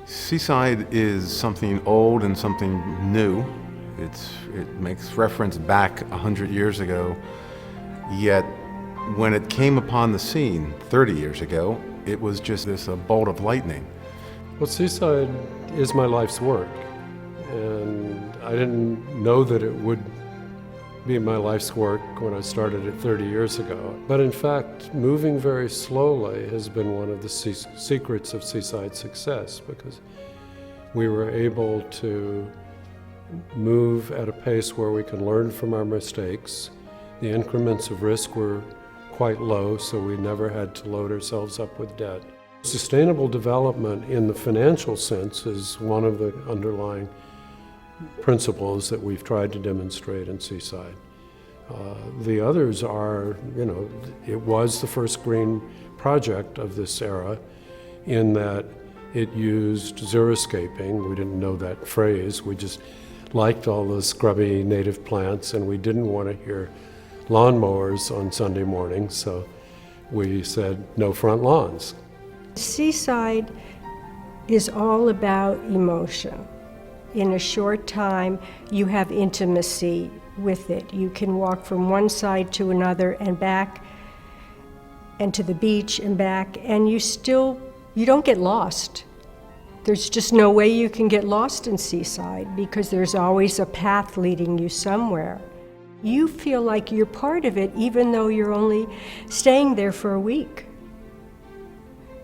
Seaside is something old and something new. It makes reference back 100 years ago, yet when it came upon the scene 30 years ago, it was just this bolt of lightning. Well, Seaside is my life's work, and I didn't know that it would be my life's work when I started it 30 years ago. But in fact, moving very slowly has been one of the secrets of Seaside's success, because we were able to move at a pace where we can learn from our mistakes. The increments of risk were quite low, so we never had to load ourselves up with debt. Sustainable development in the financial sense is one of the underlying principles that we've tried to demonstrate in Seaside. The others are, it was the first green project of this era in that it used xeriscaping. We didn't know that phrase. We just liked all the scrubby native plants, and we didn't want to hear lawnmowers on Sunday mornings, so we said no front lawns. Seaside is all about emotion. In a short time, you have intimacy with it. You can walk from one side to another and back, and to the beach and back, and you don't get lost. There's just no way you can get lost in Seaside, because there's always a path leading you somewhere. You feel like you're part of it, even though you're only staying there for a week.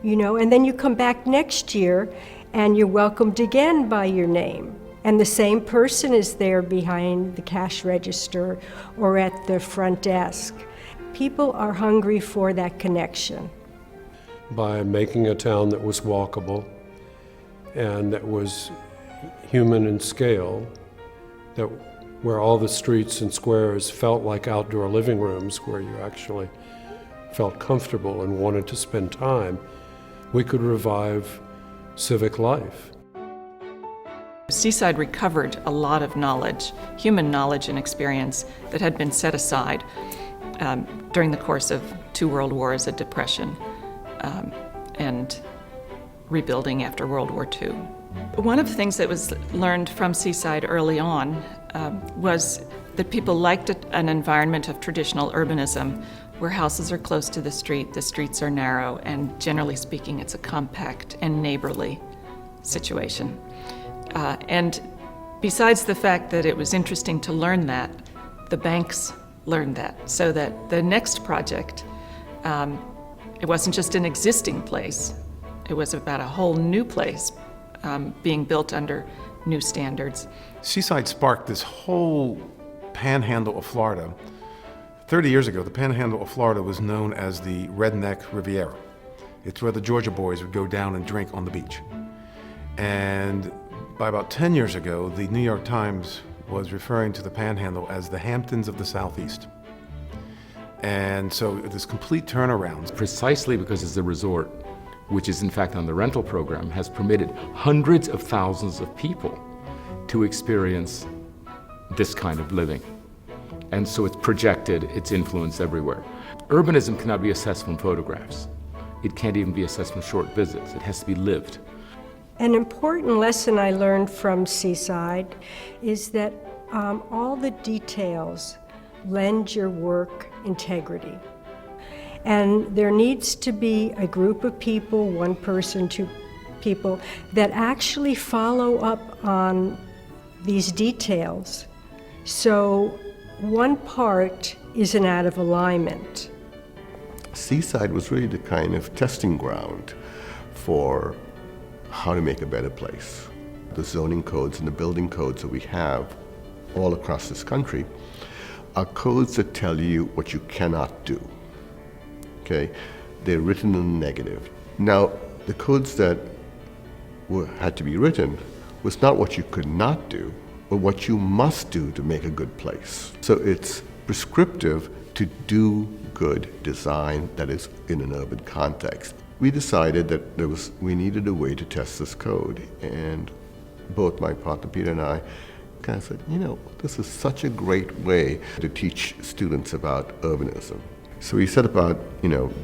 And then you come back next year and you're welcomed again by your name. And the same person is there behind the cash register or at the front desk. People are hungry for that connection. By making a town that was walkable and that was human in scale, where all the streets and squares felt like outdoor living rooms where you actually felt comfortable and wanted to spend time, we could revive civic life. Seaside recovered a lot of knowledge, human knowledge and experience that had been set aside during the course of 2 world wars, a depression, and rebuilding after World War II. One of the things that was learned from Seaside early on was that people liked an environment of traditional urbanism where houses are close to the streets are narrow, and generally speaking, it's a compact and neighborly situation. And besides the fact that it was interesting to learn that, the banks learned that, so that the next project, it wasn't just an existing place, it was about a whole new place being built under new standards. Seaside sparked this whole panhandle of Florida. 30 years ago, the panhandle of Florida was known as the Redneck Riviera. It's where the Georgia boys would go down and drink on the beach. And by about 10 years ago, the New York Times was referring to the panhandle as the Hamptons of the Southeast. And so this complete turnaround. Precisely because it's a resort, which is in fact on the rental program, has permitted hundreds of thousands of people to experience this kind of living. And so it's projected its influence everywhere. Urbanism cannot be assessed from photographs. It can't even be assessed from short visits. It has to be lived. An important lesson I learned from Seaside is that all the details lend your work integrity. And there needs to be a group of people, 1 person, 2 people, that actually follow up on these details. So one part isn't out of alignment. Seaside was really the kind of testing ground for how to make a better place. The zoning codes and the building codes that we have all across this country are codes that tell you what you cannot do. Okay? They're written in the negative. Now, the codes that had to be written was not what you could not do, but what you must do to make a good place. So it's prescriptive to do good design that is in an urban context. We decided that we needed a way to test this code, and both my partner Peter and I kind of said, this is such a great way to teach students about urbanism. So we set about,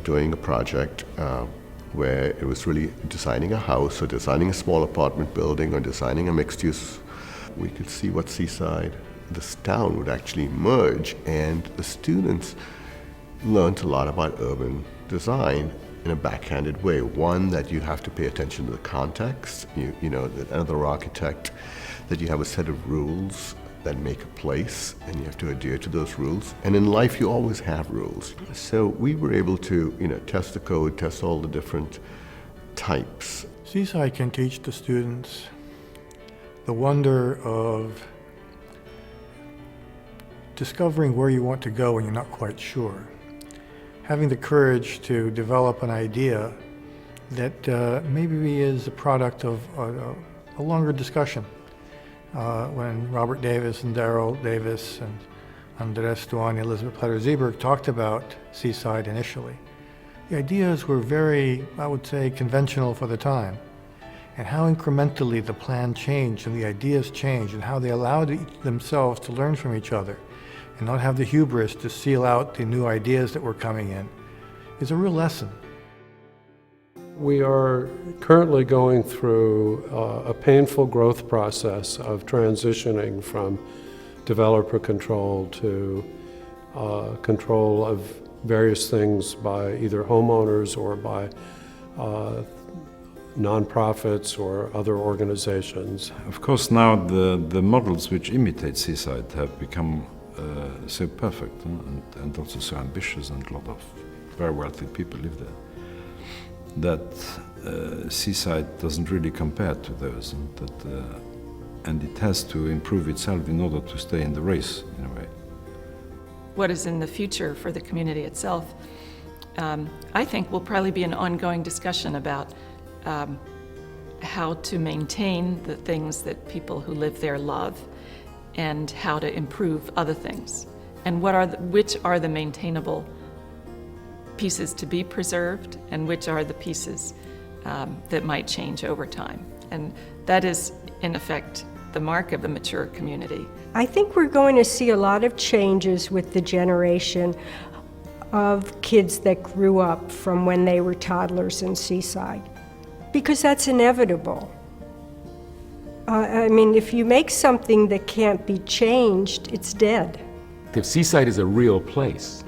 doing a project where it was really designing a house or designing a small apartment building or designing a mixed use. We could see what Seaside, this town, would actually merge, and the students learned a lot about urban design in a backhanded way. One, that you have to pay attention to the context, you know, that another architect, that you have a set of rules that make a place, and you have to adhere to those rules. And in life, you always have rules. So we were able to, test the code, test all the different types. Seaside can teach the students the wonder of discovering where you want to go when you're not quite sure. Having the courage to develop an idea that maybe is a product of a longer discussion. When Robert Davis and Daryl Davis and Andrés, Duany, Elizabeth Plater-Zyberk talked about Seaside initially, the ideas were very, I would say, conventional for the time. And how incrementally the plan changed and the ideas changed, and how they allowed themselves to learn from each other and not have the hubris to seal out the new ideas that were coming in, is a real lesson. We are currently going through a painful growth process of transitioning from developer control to control of various things by either homeowners or by nonprofits or other organizations. Of course, now the models which imitate Seaside have become so perfect and also so ambitious, and a lot of very wealthy people live there, that Seaside doesn't really compare to those, and it has to improve itself in order to stay in the race, in a way. What is in the future for the community itself, I think, will probably be an ongoing discussion about how to maintain the things that people who live there love, and how to improve other things, and which are the maintainable pieces to be preserved, and which are the pieces that might change over time. And that is, in effect, the mark of a mature community. I think we're going to see a lot of changes with the generation of kids that grew up from when they were toddlers in Seaside, because that's inevitable. I mean, if you make something that can't be changed, it's dead. If Seaside is a real place,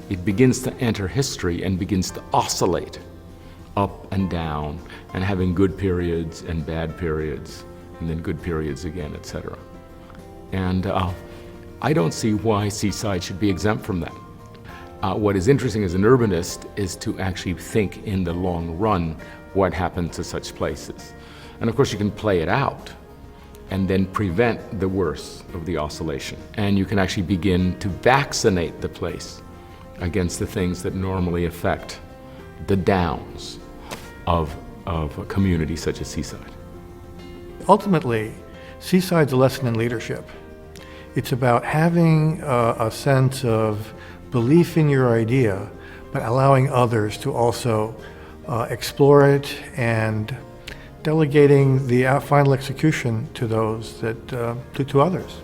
it begins to enter history and begins to oscillate up and down, and having good periods and bad periods, and then good periods again, etc. And I don't see why Seaside should be exempt from that. What is interesting as an urbanist is to actually think in the long run what happened to such places. And of course you can play it out and then prevent the worst of the oscillation. And you can actually begin to vaccinate the place against the things that normally affect the downs of a community such as Seaside. Ultimately, Seaside's a lesson in leadership. It's about having a sense of belief in your idea, but allowing others to also explore it, and delegating the final execution to those that to others.